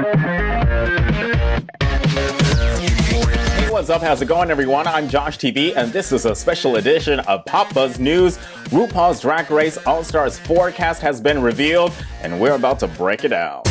Hey, what's up? How's it going, everyone? I'm Josh TV, and this is a special edition of Pop Buzz News. RuPaul's Drag Race All-Stars forecast has been revealed, and we're about to break it down.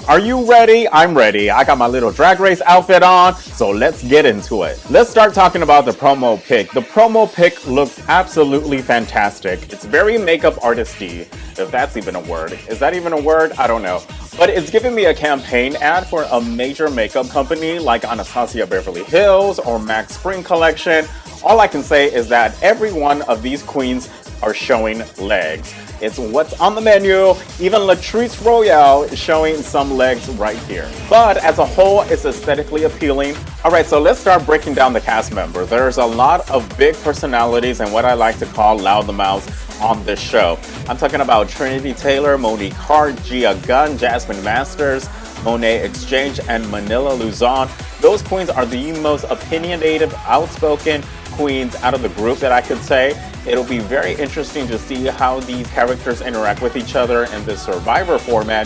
Are you ready? I'm ready. I got my little Drag Race outfit on, so let's get into it. Let's start talking about the promo pic. The promo pic looks absolutely fantastic. It's very makeup artisty, if that's even a word. Is that even a word? I don't know. But it's giving me a campaign ad for a major makeup company like Anastasia Beverly Hills or Max Spring Collection. All I can say is that every one of these queens are showing legs. It's what's on the menu. Even Latrice Royale is showing some legs right here. But as a whole, it's aesthetically appealing. Alright, so let's start breaking down the cast members. There's a lot of big personalities and what I like to call loudmouths on this show. I'm talking about Trinity Taylor, Monique, Gunn, Jasmine Masters, Monet Exchange, and Manila Luzon. Those queens are the most opinionated, outspoken queens out of the group that I could say. It'll be very interesting to see how these characters interact with each other in this Survivor format,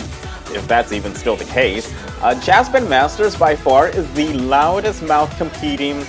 if that's even still the case. Jasmine Masters by far is the loudest mouth competing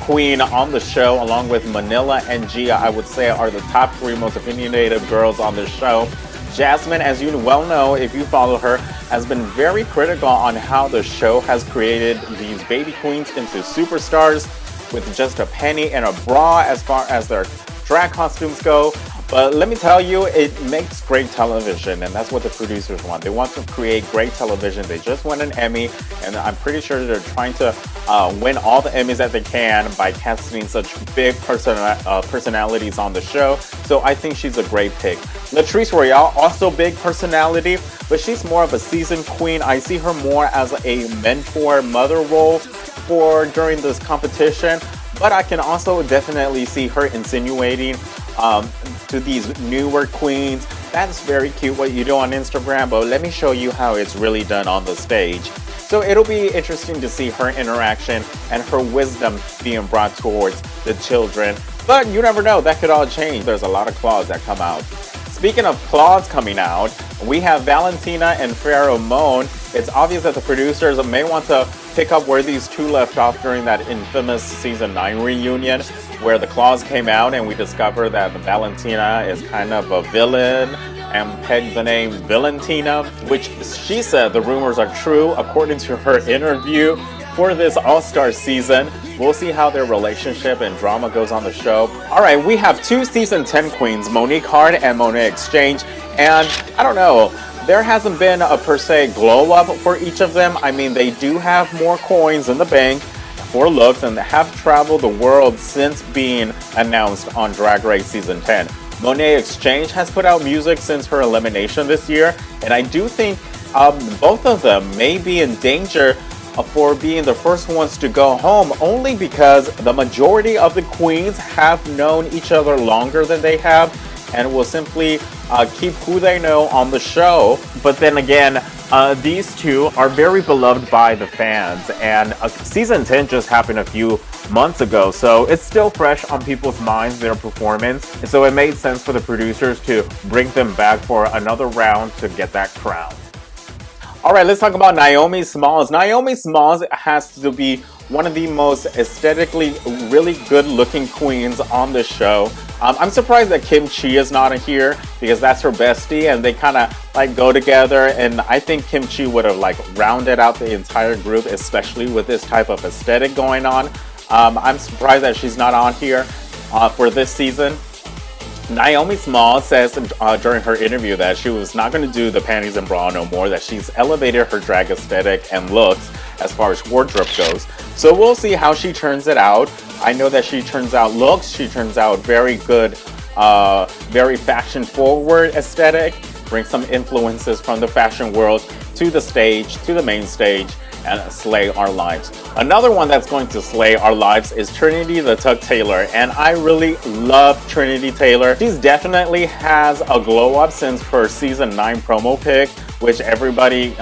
queen on the show, along with Manila and Gia, I would say are the top three most opinionated girls on the show. Jasmine, as you well know, if you follow her, has been very critical on how the show has created these baby queens into superstars with just a penny and a bra as far as their drag costumes go. But let me tell you, it makes great television, and that's what the producers want. They want to create great television. They just won an Emmy, and I'm pretty sure they're trying to win all the Emmys that they can by casting such big personalities on the show. So I think she's a great pick. Latrice Royale, also big personality, but she's more of a seasoned queen. I see her more as a mentor, mother role during this competition. But I can also definitely see her insinuating to these newer queens. That's very cute what you do on Instagram, but let me show you how it's really done on the stage. So it'll be interesting to see her interaction and her wisdom being brought towards the children. But you never know, that could all change. There's a lot of claws that come out. Speaking of claws coming out, we have Valentina and Farrah Moan. It's obvious that the producers may want to pick up where these two left off during that infamous season 9 reunion where the claws came out and we discovered that Valentina is kind of a villain and pegged the name Valentina, which she said the rumors are true according to her interview for this All-Star season. We'll see how their relationship and drama goes on the show. Alright, we have two season 10 queens, Monique and Monet Exchange, and I don't know, there hasn't been a per se glow up for each of them. I mean, they do have more coins in the bank for looks and have traveled the world since being announced on Drag Race Season 10. Monet Exchange has put out music since her elimination this year, and I do think both of them may be in danger for being the first ones to go home, only because the majority of the queens have known each other longer than they have and will simply keep who they know on the show. But then again, these two are very beloved by the fans, and season 10 just happened a few months ago, so it's still fresh on people's minds, their performance, and so it made sense for the producers to bring them back for another round to get that crown. Alright, let's talk about Naomi Smalls. Naomi Smalls has to be one of the most aesthetically really good looking queens on the show. I'm surprised that Kim Chi is not here because that's her bestie and they kind of like go together, and I think Kim Chi would have like rounded out the entire group, especially with this type of aesthetic going on. I'm surprised that she's not on here for this season. Naomi Smalls says during her interview that she was not going to do the panties and bra no more, that she's elevated her drag aesthetic and looks as far as wardrobe goes. So we'll see how she turns it out. I know that she turns out looks, she turns out very good, very fashion forward aesthetic, brings some influences from the fashion world to the stage, to the main stage, and slay our lives. Another one that's going to slay our lives is Trinity the Tuck Taylor, and I really love Trinity Taylor. She's definitely has a glow up since her season 9 promo pic, which everybody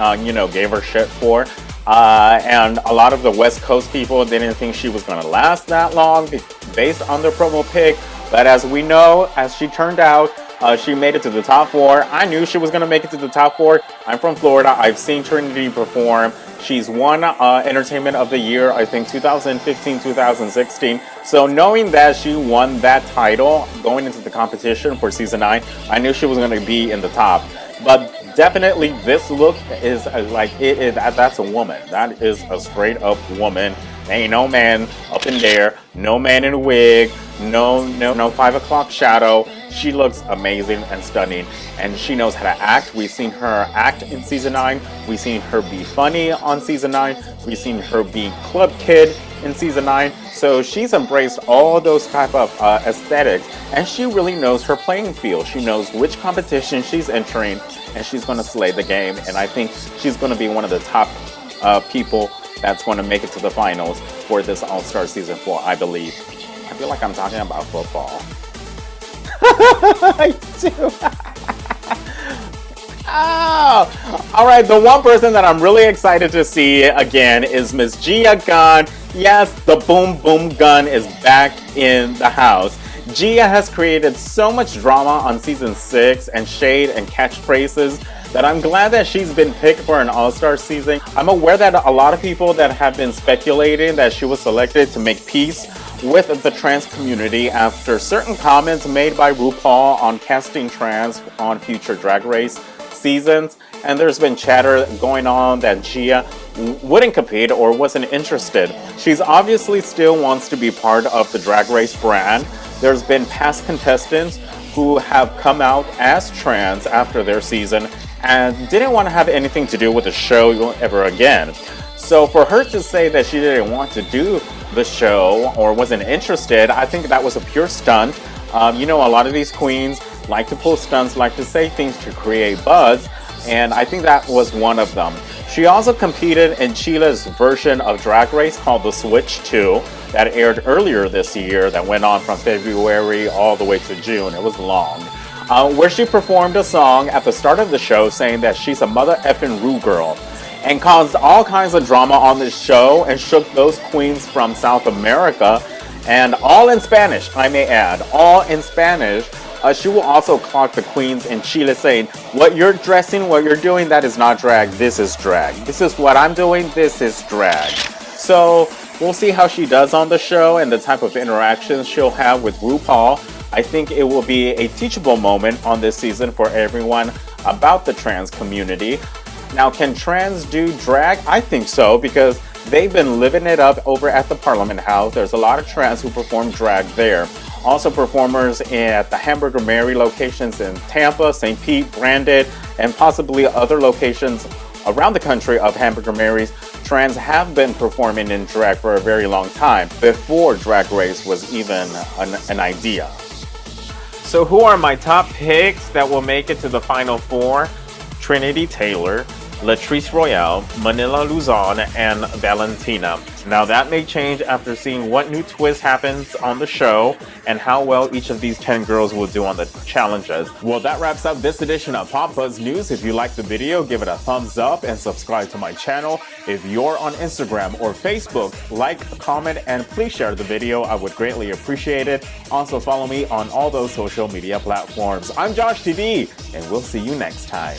gave her shit for. And a lot of the West Coast people didn't think she was gonna last that long based on the promo pic. But as we know, as she turned out, she made it to the top 4. I knew she was going to make it to the top 4. I'm from Florida. I've seen Trinity perform. She's won Entertainment of the Year, I think 2015, 2016. So knowing that she won that title going into the competition for season 9, I knew she was going to be in the top. But definitely this look is that's a woman. That is a straight up woman. Ain't no man up in there, no man in a wig, no 5 o'clock shadow. She looks amazing and stunning, and she knows how to act. We've seen her act in season 9. We've seen her be funny on season 9. We've seen her be club kid in season 9. So she's embraced all those type of aesthetics, and she really knows her playing field. She knows which competition she's entering, and she's going to slay the game. And I think she's going to be one of the top people that's going to make it to the finals for this All-Star Season 4, I believe. I feel like I'm talking about football. I do. Oh. All right, the one person that I'm really excited to see again is Miss Gia Gunn. Yes, the Boom Boom Gunn is back in the house. Gia has created so much drama on season 6 and shade and catchphrases that I'm glad that she's been picked for an all-star season. I'm aware that a lot of people that have been speculating that she was selected to make peace with the trans community after certain comments made by RuPaul on casting trans on future Drag Race seasons. And there's been chatter going on that Gia wouldn't compete or wasn't interested. She's obviously still wants to be part of the Drag Race brand. There's been past contestants who have come out as trans after their season and didn't want to have anything to do with the show ever again. So for her to say that she didn't want to do the show or wasn't interested, I think that was a pure stunt. You know, a lot of these queens like to pull stunts, like to say things to create buzz, and I think that was one of them. She also competed in Chile's version of Drag Race called The Switch 2 that aired earlier this year, that went on from February all the way to June. It was long. Where she performed a song at the start of the show saying that she's a mother effing Ru girl, and caused all kinds of drama on the show and shook those queens from South America, and all in Spanish, I may add, all in Spanish. She will also clock the queens in Chile saying, what you're dressing, what you're doing, that is not drag, this is drag. This is what I'm doing, this is drag. So we'll see how she does on the show and the type of interactions she'll have with RuPaul. I think it will be a teachable moment on this season for everyone about the trans community. Now, can trans do drag? I think so, because they've been living it up over at the Parliament House. There's a lot of trans who perform drag there. Also performers at the Hamburger Mary locations in Tampa, St. Pete, Brandon, and possibly other locations around the country of Hamburger Marys. Trans have been performing in drag for a very long time, before Drag Race was even an idea. So who are my top picks that will make it to the Final 4? Trinity Taylor, Latrice Royale, Manila Luzon, and Valentina. Now that may change after seeing what new twist happens on the show and how well each of these 10 girls will do on the challenges. Well, that wraps up this edition of Pop Buzz News. If you liked the video, give it a thumbs up and subscribe to my channel. If you're on Instagram or Facebook, like, comment, and please share the video. I would greatly appreciate it. Also follow me on all those social media platforms. I'm Josh TV, and we'll see you next time.